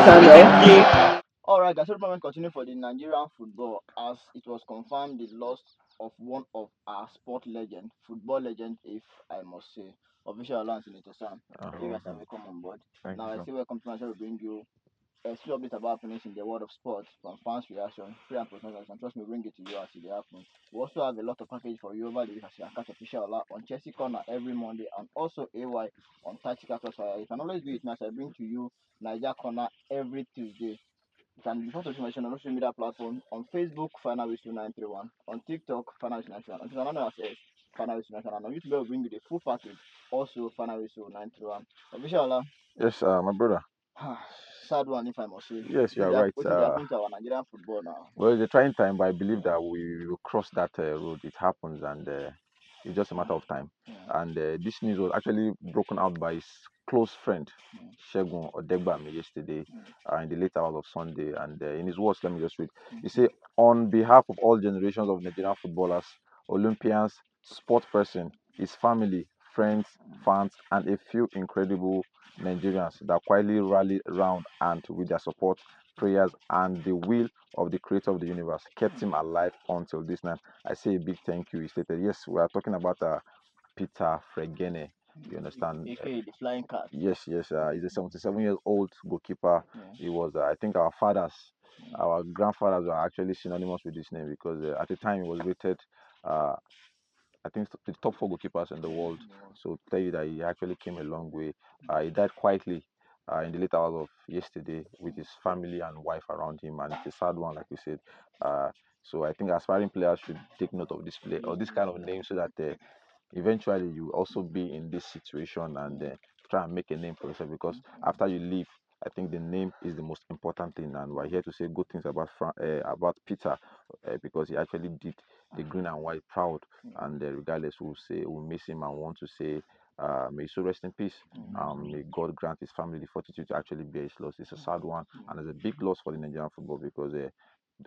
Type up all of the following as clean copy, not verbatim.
Samuel. All right, guys. So we continue for the Nigerian football as it was confirmed the loss of one of our sport legend, football legend, if I must say. Official allowance in it, Sam. You guys have come on board. Thank Now you, I sir. say welcome to my show. We bring you a few updates about happenings in the world of sports from fans' reaction, free and personal reaction. Trust me, bring it to you as it happens. We also have a lot of package for you over the week as you can catch official alert on Chelsea Corner every Monday and also AY on Tactical Crossfire. You can always do it now as I bring to you Niger Corner every Tuesday. You can report information on social media platform on Facebook, Final Whistle 931, on TikTok, Final Whistle 931, on Twitter, known as Final Whistle 931, and on YouTube, we'll bring you the full package, also Final Whistle 931. Official alert. Yes, my brother. Sad one, if I must say. Yes, you are right. What is happening to our Nigerian football now? Well, it's a trying time, but I believe that we will cross that road. It happens, and it's just a matter of time. Yeah. And this news was actually broken out by his close friend, Yeah. Shegun Odegbami, yesterday in the late hours of Sunday. And in his words, let me just read. He Mhm. said, on behalf of all generations of Nigerian footballers, Olympians, sport person, his family, friends, fans, and a few incredible Nigerians that quietly rallied around and with their support, prayers, and the will of the creator of the universe kept him alive until this night. I say a big thank you. He stated, yes, we are talking about Peter Fregene. You understand? AKA the Flying Cat. Yes, yes. He's a 77 years old goalkeeper. Yeah. He was, I think, our fathers, our grandfathers were actually synonymous with this name because at the time he was rated. Uh, I think the top four goalkeepers in the world. So tell you that he actually came a long way. He died quietly in the late hours of yesterday with his family and wife around him, and it's a sad one, like you said. Uh, so I think aspiring players should take note of this play or this kind of name so that eventually you also be in this situation and try and make a name for yourself because after you leave, I think the name is the most important thing, and we're here to say good things about about Peter because he actually did the green and white proud, and regardless, we'll say we'll miss him and want to say. May he so rest in peace. May God grant his family the fortitude to actually bear his loss. It's a sad one, and it's a big loss for the Nigerian football because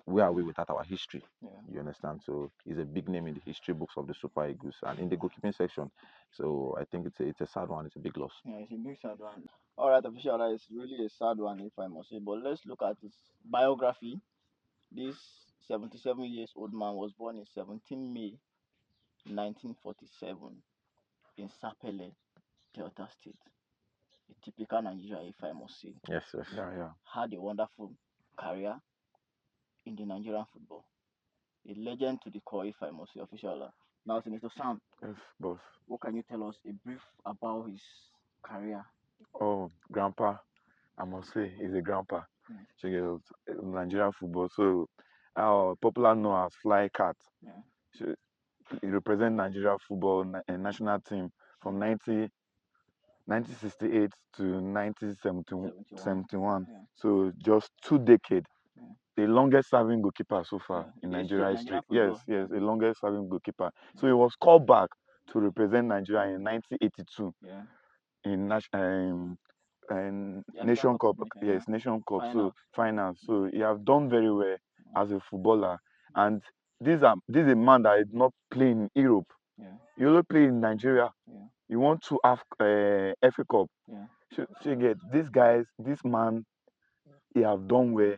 where are we without our history? Yeah. You understand? So he's a big name in the history books of the Super Eagles and in the goalkeeping section. So I think it's a sad one. It's a big loss. Yeah, it's a big sad one. All right, official, it's really a sad one, if I must say. But let's look at his biography. This 77 years old man was born in 17 May 1947 in Sapele, Delta State. A typical Nigerian, if I must say. Yes, yes. Yeah. Had a wonderful career in the Nigerian football. A legend to the core, if I must say, official. Now, Senator Sam, Yes, boss. what can you tell us a brief about his career? Oh, grandpa. I must say, he's a grandpa. Mm. Check it out. Nigerian football. So, popular known as Fly Cat. Yeah. So, he represent Nigeria football national team from 1968 to 1971. Yeah. So, just 2 decades. Yeah. The longest serving goalkeeper so far Yeah. in The history of Nigeria history. Nigerian Yes, football. yes, the longest serving goalkeeper. So he was called back to represent Nigeria in 1982 Yeah. in The African Nation Cup of Cup. Nations, yeah. Yes, Nation Cup. So Finals. finals. So he have done very well as a footballer. And this is a man that is not playing in Europe. Yeah. You only play in Nigeria. Yeah. You want to have FA Cup. Yeah. So you get this man, he have done well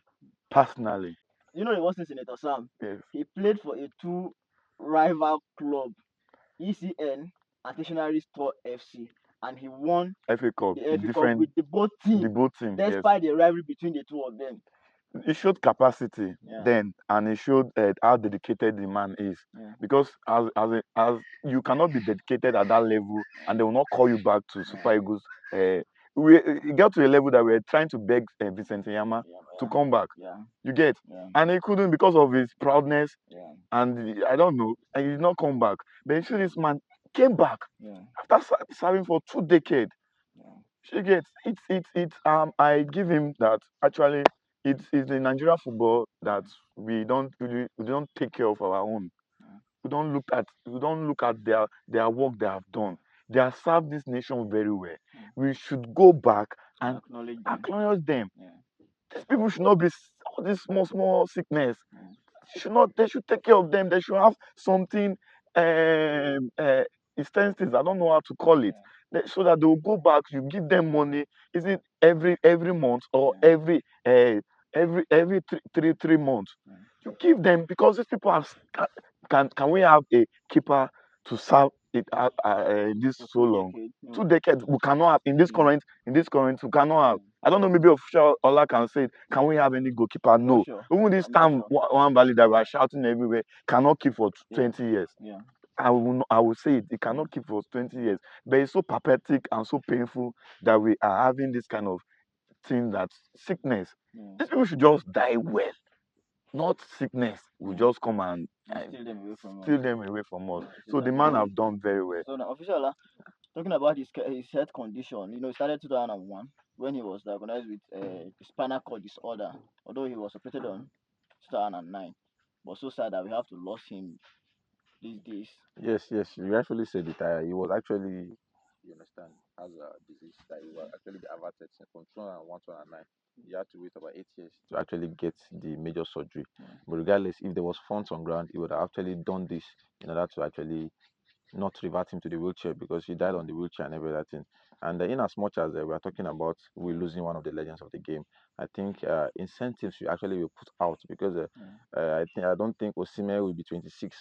personally. You know the worst thing, Senator Sam? Yes. He played for a two rival club, ECN and Stationary Store FC, and he won FA Cup, the FA Cup different, with the both team, the both team. Yes, despite the rivalry between the two of them. it showed capacity Yeah. then, and it showed how dedicated the man is. Yeah. Because as you cannot be dedicated at that level, and they will not call you back to Super Eagles. We got to a level that we were trying to beg Vincent Yama to come back. Yeah. You get, Yeah. and he couldn't because of his proudness, Yeah. and I don't know, and he did not come back. But you see, this man came back Yeah. after serving for 2 decades. Yeah. You get it's I give him that actually it's the Nigeria football that we don't take care of our own. We don't look at their work they have done. They have served this nation very well. We should go back and acknowledge them. Yeah. These people should not be all this small sickness. They should take care of them. They should have something instances, I don't know how to call it. so that they will go back. You give them money. Is it every month or Yeah. every 3 months? Mm. You give them because these people have can we have a keeper to serve it this For so two long? decades. No. 2 decades we cannot have Mm. in this current we cannot have. Mm. I don't know, maybe official Ola can say it. Can we have any goalkeeper? I'm not No. sure. Even this I'm not time sure. one value that we are shouting everywhere cannot keep for Yeah. 20 years. Yeah. I will say it cannot keep for 20 years. But it's so pathetic and so painful that we are having this kind of thing, that sickness. Yeah. These people should just die well, not sickness will Mm. just come and And steal them away from us. steal them away from us. It is So the man unfortunate. have done very well. So now, official, talking about his health condition, he started 2001 when he was diagnosed with spinal cord disorder. Although he was operated on 2009, but so sad that we have to lose him these days. Yes, yes, you actually said it. He was actually, you understand, has a disease that he was actually averted from 2001 to 2009. He had to wait about 8 years to actually get the major surgery. Yeah. But regardless, if there was funds on ground, he would have actually done this in order to actually not revert him to the wheelchair because he died on the wheelchair and everything. And in as much as we are talking about we losing one of the legends of the game, I think incentives should actually be put out because I don't think Osimhen will be 26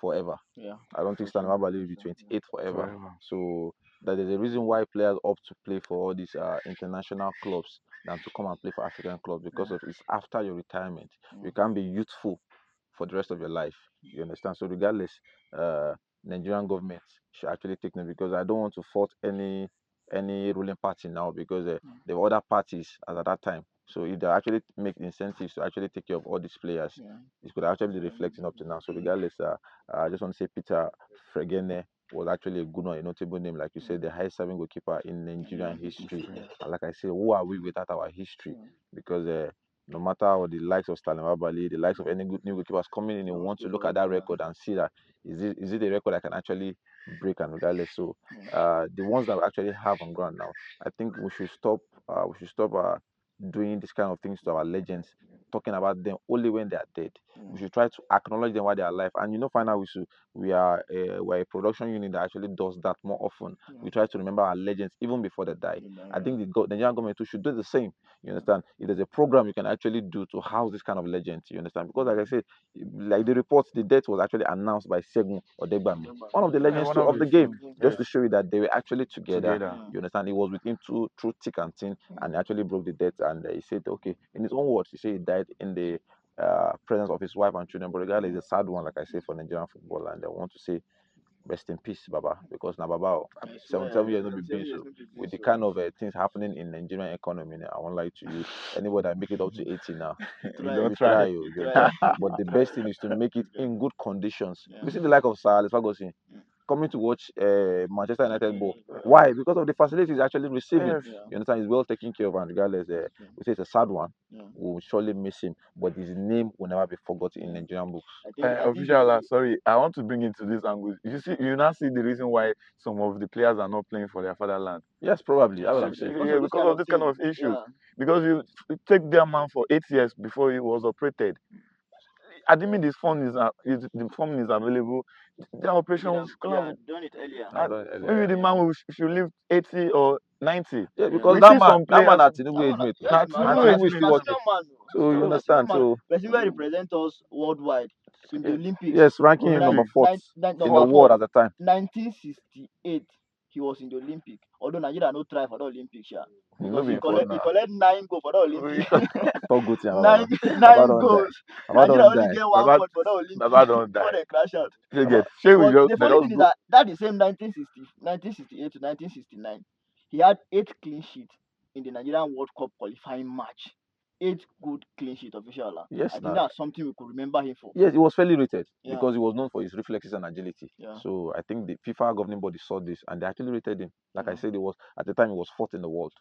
forever. Yeah, I don't think for Stan sure. Wabali will For be sure. 28 forever. Forever. So that is the reason why players opt to play for all these international clubs than to come and play for African clubs because Yeah. of it's after your retirement. Yeah. You can't be youthful for the rest of your life. You understand? So regardless, uh, Nigerian government should actually take note because I don't want to fault any ruling party now because Yeah. there were other parties at that time. So if they actually make incentives to actually take care of all these players, Yeah. it could actually be reflecting up to now. So regardless, I just want to say Peter Fregene was actually a good one, a notable name, like you said, the highest serving goalkeeper in Nigerian Nigerian history. history. And like I said, who are we without our history? Yeah. Because no matter what the likes of Stanley Wabali, the likes of any good new goalkeepers coming in, They you will want to still look follow at the that line. record and see that is it a record I can actually break and regardless. So Yeah. the ones that we actually have on ground now, I think we should stop doing this kind of things to our legends, talking about them only when they are dead. Yeah. We should try to acknowledge them while they are alive. And find out we're a production unit that actually does that more often. Yeah. We try to remember our legends even before they die. I Yeah. think the Nigerian government too should do the same. You Yeah. understand? If there's a program you can actually do to house this kind of legends, you understand? Because like I Yeah. said, like the report, the death was actually announced by Segun Odegbami, one of the Yeah, legends one too of of the the game, few. just Yes, to show you that they were actually together. together. Yeah. You understand? He was with him through thick and thin, Yeah. and he actually broke the death. And he said, okay, in his own words, he said he died in the presence of his wife and children. But regardless, it's a sad one, like I say, for Nigerian football. And I want to say rest in peace, Baba, because now Baba, I 77 swear, years not be being 7 years so. no be beans With the so. kind of things happening in Nigerian economy, I won't lie to you. Anybody that make it up to 80 now, You You try. don't you try. try, You you try. understand. But the best thing is to Yeah. make it in good conditions. Yeah. We see the like of Sir Alex Ferguson Mm. coming to watch Manchester United ball. Yeah. Why? Because of the facilities he's actually receiving. Yes. Yeah. You understand? He's well taken care of, and regardless, Yeah. we say it's a sad one. Yeah. We will surely miss him, but his name will never be forgotten in Yeah. Nigerian books. I think Official, the sorry, I want to bring into this angle. You now see the reason why some of the players are not playing for their fatherland. Yes, probably. That's what yeah, I'm saying. because Yeah, of this because kind of of this kind thing. of issues. Yeah. Because you take their man for 8 years before he was operated. Admitting the phone is available. Their operation Yeah, done it earlier. I and don't maybe earlier. the man should live 80 or 90. Yeah, Yeah. because We that see man, some that man players at Tinubu That age one, mate, yes, na man. and Tinubu Na age Tinubu is mate. still na working. senior man. So you Na senior understand. man. So Person wey represent us worldwide in the Olympics. yes, ranking him number Olympic. fourth in the Number world four. at the time. 1968, he was in the Olympic. Although Nigeria no try for the Olympics, sha, No because be he in fourth collect he now. collect 9 goals for the Olympic. Talk good thing, nine Baba. Baba nine don't die. goals. Baba Nigeria don't only die. get one Baba point for the Baba Olympic don't before die. they crash out. They Baba, get. Shey we But just the they funny just thing is go. that the same 1968 to 1969, he had 8 clean sheets in the Nigerian World Cup qualifying match. 8 good clean sheet official. yes, I think now. that's something we could remember him for. Yes, he was fairly rated Yeah, because he was known for his reflexes and agility. yeah, So I think the FIFA governing body saw this and they actually rated him. Like I yeah, said, it was at the time he was fourth in the world.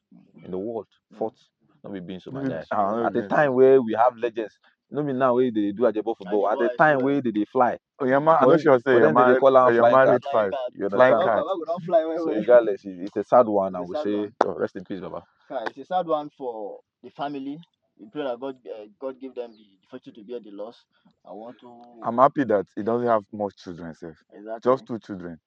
In the world, yeah. fourth. Not be being so my Maybe guy. I don't know At the again. time where we have legends, not be now where they do ajebo football. At Ajebo, the I time swear. where they fly. Oyama, I For know him, sure say for them they call him flying Oyama cat. rate Flying 5. card. You Flying understand? card. Baba go don fly well So well. regardless, it's a sad one, It's and a we sad say one. oh, rest in peace, Baba. It's a sad one for the family. We pray that God give them the fortune to bear the loss. I want to I'm happy that he doesn't have much children, sef. exactly. Just 2 children.